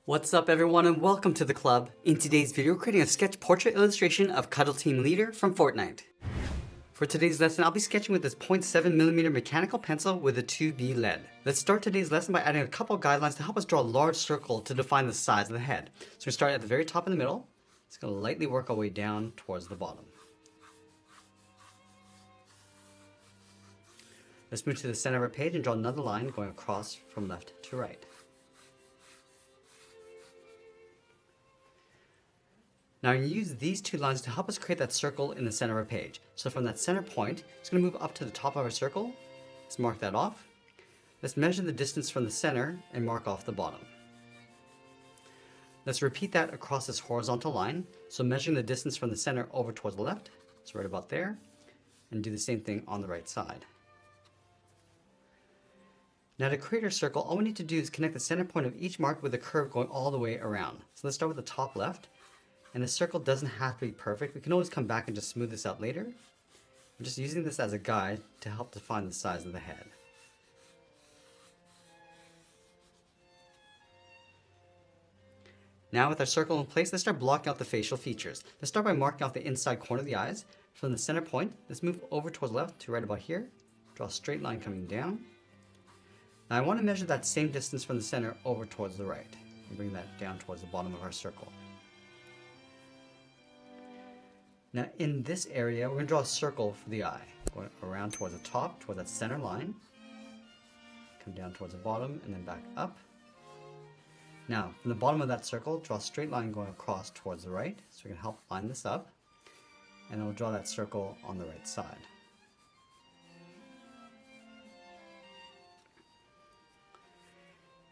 What's up everyone and welcome to the club. In today's video, we're creating a sketch portrait illustration of Cuddle Team Leader from Fortnite. For today's lesson, I'll be sketching with this 0.7mm mechanical pencil with a 2B lead. Let's start today's lesson by adding a couple guidelines to help us draw a large circle to define the size of the head. So we start at the very top in the middle. It's going to lightly work our way down towards the bottom. Let's move to the center of our page and draw another line going across from left to right. Now I'm going to use these two lines to help us create that circle in the center of our page. So from that center point, it's going to move up to the top of our circle. Let's mark that off. Let's measure the distance from the center and mark off the bottom. Let's repeat that across this horizontal line. So measuring the distance from the center over towards the left, so right about there, and do the same thing on the right side. Now to create our circle, all we need to do is connect the center point of each mark with a curve going all the way around. So let's start with the top left. And the circle doesn't have to be perfect. We can always come back and just smooth this out later. I'm just using this as a guide to help define the size of the head. Now with our circle in place, let's start blocking out the facial features. Let's start by marking out the inside corner of the eyes. From the center point, let's move over towards the left to right about here. Draw a straight line coming down. Now I want to measure that same distance from the center over towards the right. And bring that down towards the bottom of our circle. Now in this area, we're going to draw a circle for the eye, going around towards the top, towards that center line. Come down towards the bottom and then back up. Now from the bottom of that circle, draw a straight line going across towards the right. So we can help line this up. And then we'll draw that circle on the right side.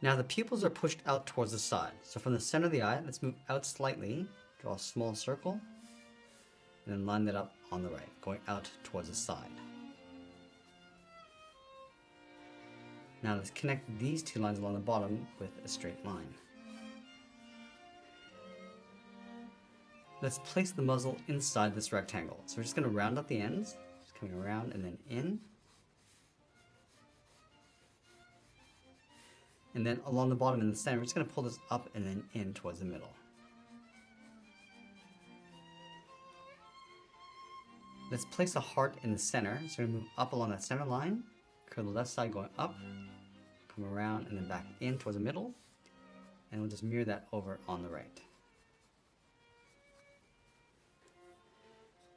Now the pupils are pushed out towards the side. So from the center of the eye, let's move out slightly, draw a small circle. And then line that up on the right, going out towards the side. Now let's connect these two lines along the bottom with a straight line. Let's place the muzzle inside this rectangle. So we're just going to round up the ends, just coming around and then in. And then along the bottom in the center, we're just going to pull this up and then in towards the middle. Let's place a heart in the center. So we're going to move up along that center line, curve the left side going up, come around and then back in towards the middle, and we'll just mirror that over on the right.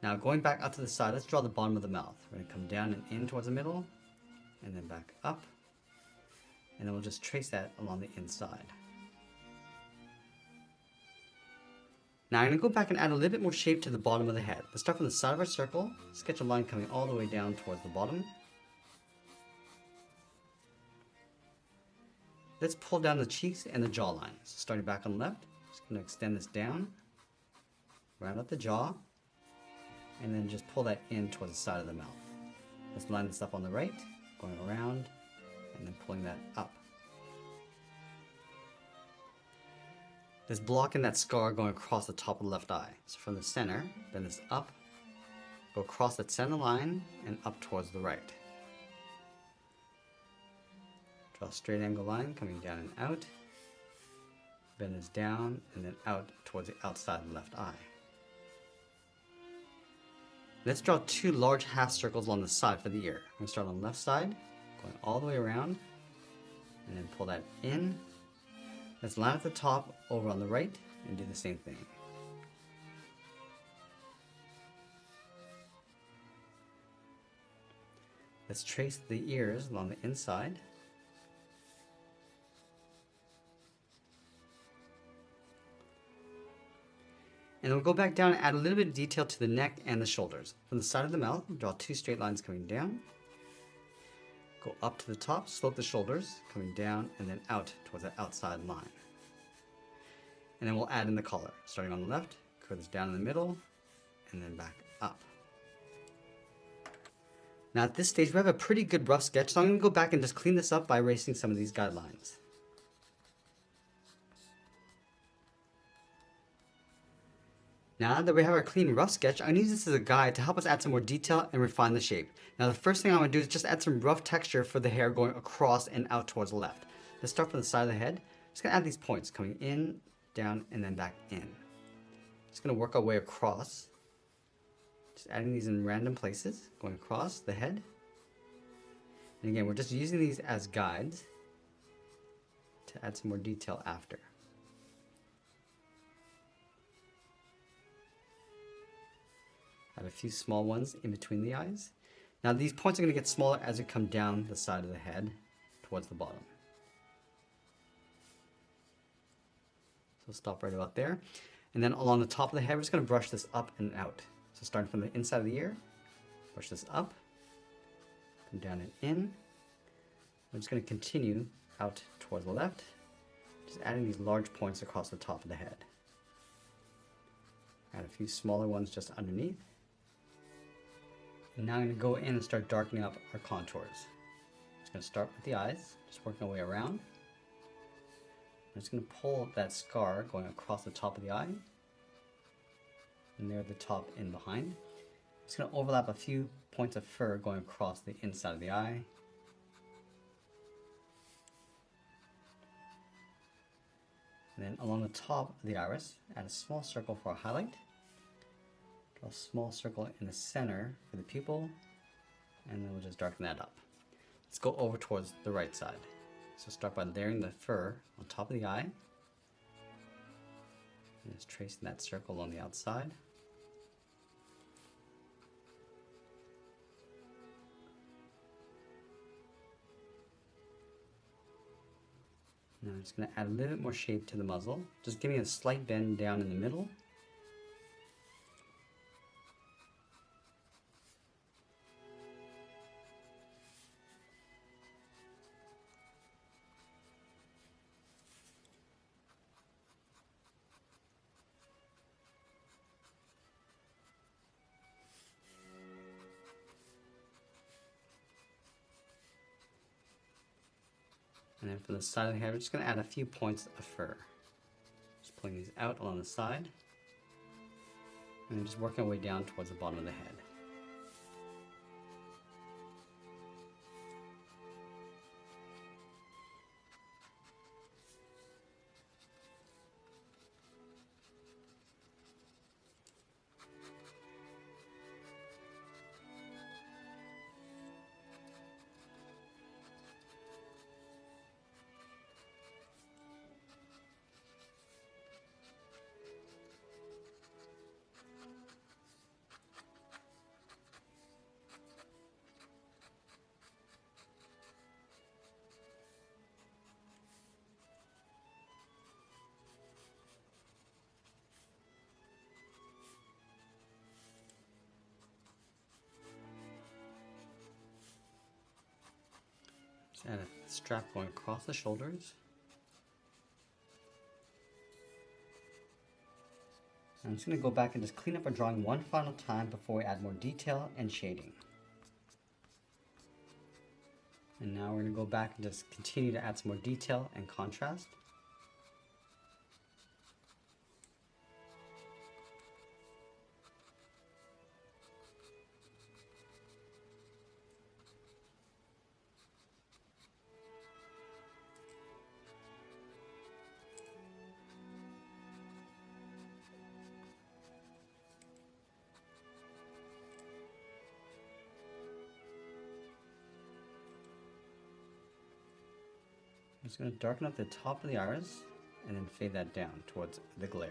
Now going back up to the side, let's draw the bottom of the mouth. We're going to come down and in towards the middle, and then back up, and then we'll just trace that along the inside. Now I'm going to go back and add a little bit more shape to the bottom of the head. Let's start from the side of our circle, sketch a line coming all the way down towards the bottom. Let's pull down the cheeks and the jawline. So starting back on the left, just going to extend this down, round up the jaw, and then just pull that in towards the side of the mouth. Let's line this up on the right, going around, and then pulling that up. Let's block in that scar going across the top of the left eye. So from the center, bend this up, go across that center line and up towards the right. Draw a straight angle line coming down and out. Bend this down and then out towards the outside of the left eye. Let's draw two large half circles along the side for the ear. I'm going to start on the left side, going all the way around, and then pull that in. Let's line at the top over on the right and do the same thing. Let's trace the ears along the inside. And we'll go back down and add a little bit of detail to the neck and the shoulders. From the side of the mouth, draw two straight lines coming down. Go up to the top, slope the shoulders, coming down and then out towards the outside line. And then we'll add in the collar, starting on the left, curve this down in the middle, and then back up. Now at this stage, we have a pretty good rough sketch, so I'm going to go back and just clean this up by erasing some of these guidelines. Now that we have our clean rough sketch, I'm going to use this as a guide to help us add some more detail and refine the shape. Now the first thing I'm going to do is just add some rough texture for the hair going across and out towards the left. Let's start from the side of the head. just gonna add these points coming in, down, and then back in. Just gonna work our way across. Just adding these in random places, going across the head. And again, we're just using these as guides to add some more detail after. Add a few small ones in between the eyes. Now these points are going to get smaller as we come down the side of the head towards the bottom. So stop right about there. And then along the top of the head, we're just going to brush this up and out. So starting from the inside of the ear, brush this up, come down and in. I'm just going to continue out towards the left, just adding these large points across the top of the head. Add a few smaller ones just underneath. And now I'm going to go in and start darkening up our contours. Just going to start with the eyes, just working our way around. I'm just going to pull that scar going across the top of the eye. And there at the top and behind. Just going to overlap a few points of fur going across the inside of the eye. And then along the top of the iris, add a small circle for a highlight. Draw a small circle in the center for the pupil, and then we'll just darken that up. Let's go over towards the right side. So start by layering the fur on top of the eye. And just tracing that circle along the outside. Now I'm just going to add a little bit more shape to the muzzle, just giving it a slight bend down in the middle. And then from the side of the head, we're just going to add a few points of fur. Just pulling these out along the side. And then just working our way down towards the bottom of the head. Just add a strap going across the shoulders. I'm just going to go back and just clean up our drawing one final time before we add more detail and shading. And now we're going to go back and just continue to add some more detail and contrast. I'm just going to darken up the top of the iris and then fade that down towards the glare.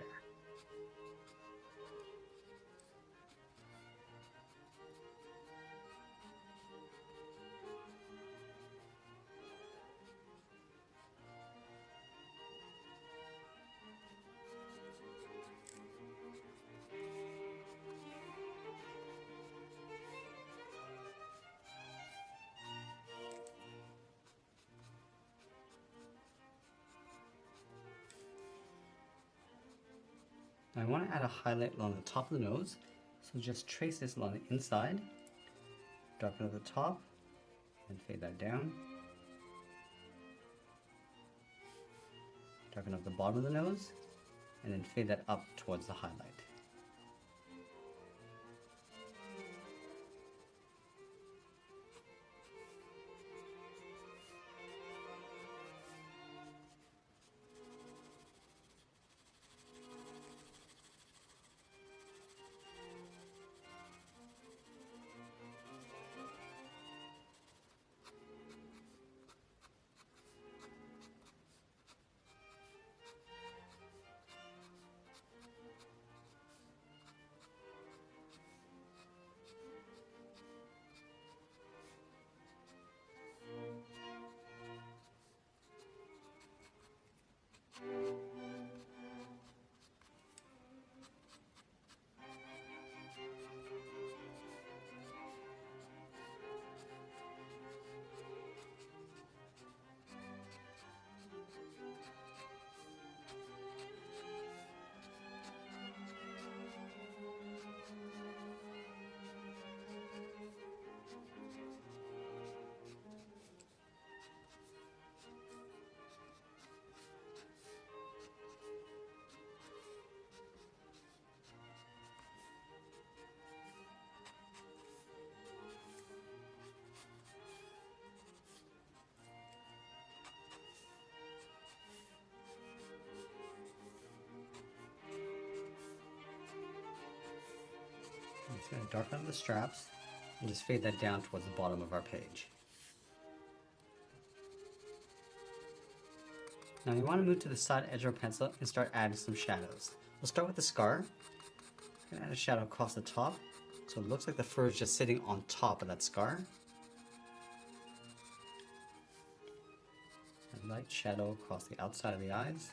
I want to add a highlight along the top of the nose, so just trace this along the inside, darken at the top, and fade that down. Darken up the bottom of the nose, and then fade that up towards the highlight. just going to darken up the straps and just fade that down towards the bottom of our page. Now you want to move to the side edge of our pencil and start adding some shadows. We'll start with the scar. I'm going to add a shadow across the top so it looks like the fur is just sitting on top of that scar. A light shadow across the outside of the eyes.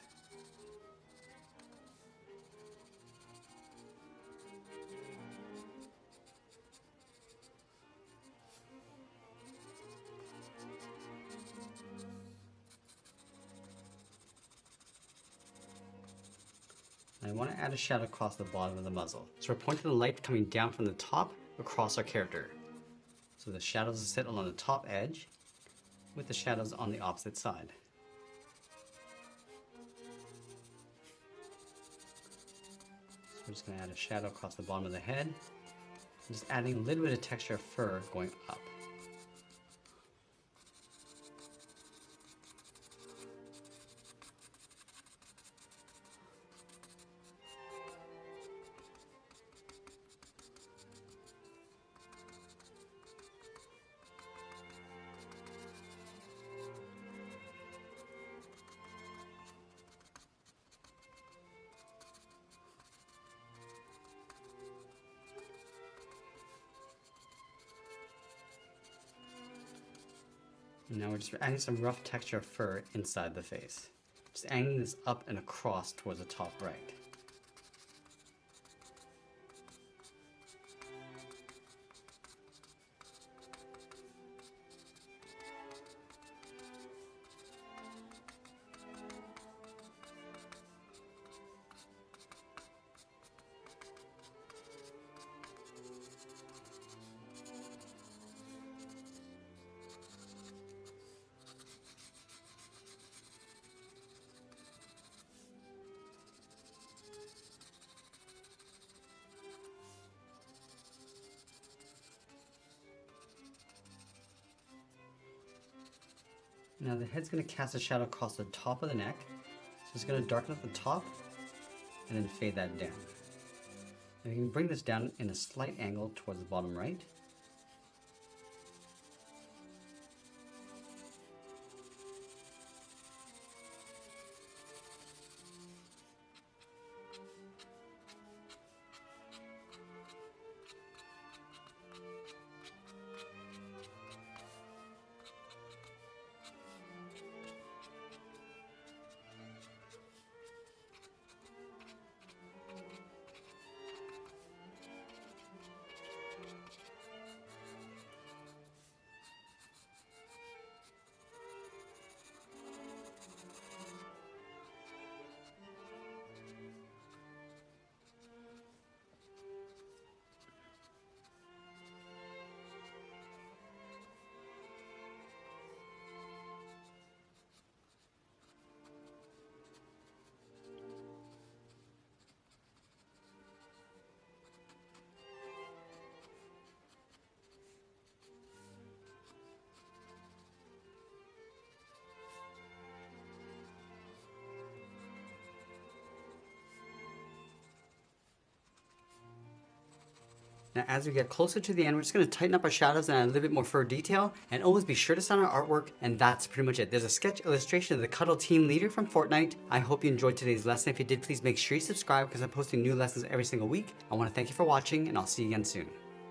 And I want to add a shadow across the bottom of the muzzle. So we're pointing the light coming down from the top across our character. So the shadows sit along the top edge with the shadows on the opposite side. So we're just going to add a shadow across the bottom of the head. Just adding a little bit of texture of fur going up. And now we're just adding some rough texture of fur inside the face. Just angling this up and across towards the top right. Now the head's going to cast a shadow across the top of the neck. So it's going to darken up the top and then fade that down. And you can bring this down in a slight angle towards the bottom right. Now as we get closer to the end, we're just going to tighten up our shadows and add a little bit more fur detail, and always be sure to sign our artwork, and that's pretty much it. There's a sketch illustration of the Cuddle Team Leader from Fortnite. I hope you enjoyed today's lesson. If you did, please make sure you subscribe because I'm posting new lessons every single week. I want to thank you for watching, and I'll see you again soon.